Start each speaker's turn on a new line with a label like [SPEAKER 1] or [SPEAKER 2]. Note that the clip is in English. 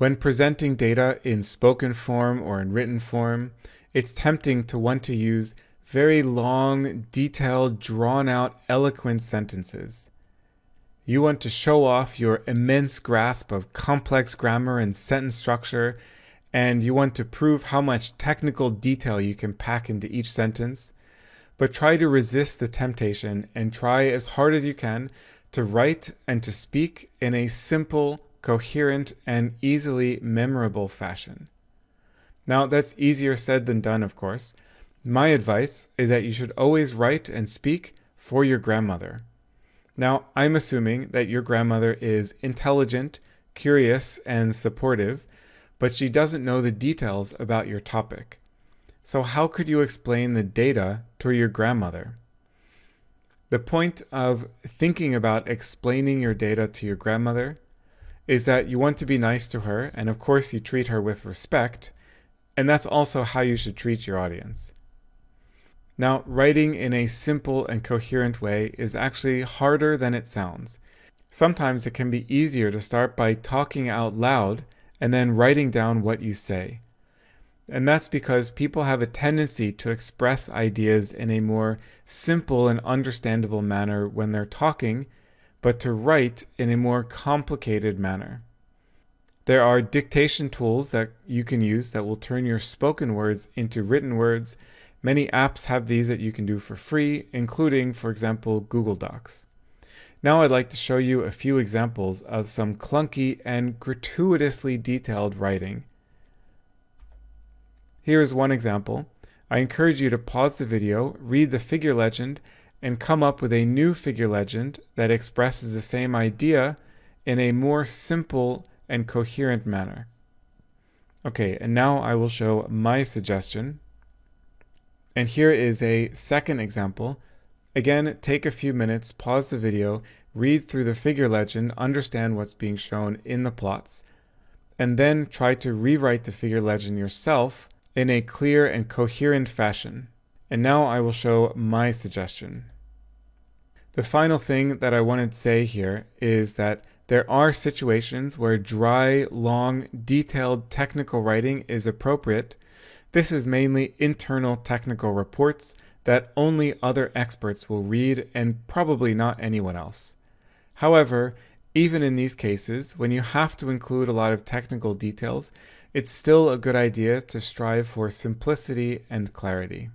[SPEAKER 1] When presenting data in spoken form or in written form, it's tempting to want to use very long, detailed, drawn-out, eloquent sentences. You want to show off your immense grasp of complex grammar and sentence structure, and you want to prove how much technical detail you can pack into each sentence, but try to resist the temptation and try as hard as you can to write and to speak in a simple, coherent, and easily memorable fashion. Now, that's easier said than done, of course. My advice is that you should always write and speak for your grandmother. Now, I'm assuming that your grandmother is intelligent, curious, and supportive, but she doesn't know the details about your topic. So how could you explain the data to your grandmother? The point of thinking about explaining your data to your grandmother is that you want to be nice to her, and of course you treat her with respect, and that's also how you should treat your audience. Now, writing in a simple and coherent way is actually harder than it sounds. Sometimes it can be easier to start by talking out loud and then writing down what you say. And that's because people have a tendency to express ideas in a more simple and understandable manner when they're talking, but to write in a more complicated manner. There are dictation tools that you can use that will turn your spoken words into written words. Many apps have these that you can do for free, including, for example, Google Docs. Now I'd like to show you a few examples of some clunky and gratuitously detailed writing. Here is one example. I encourage you to pause the video, read the figure legend, and come up with a new figure legend that expresses the same idea in a more simple and coherent manner. Okay, and now I will show my suggestion. And here is a second example. Again, take a few minutes, pause the video, read through the figure legend, understand what's being shown in the plots, and then try to rewrite the figure legend yourself in a clear and coherent fashion. And now I will show my suggestion. The final thing that I wanted to say here is that there are situations where dry, long, detailed technical writing is appropriate. This is mainly internal technical reports that only other experts will read and probably not anyone else. However, even in these cases, when you have to include a lot of technical details, it's still a good idea to strive for simplicity and clarity.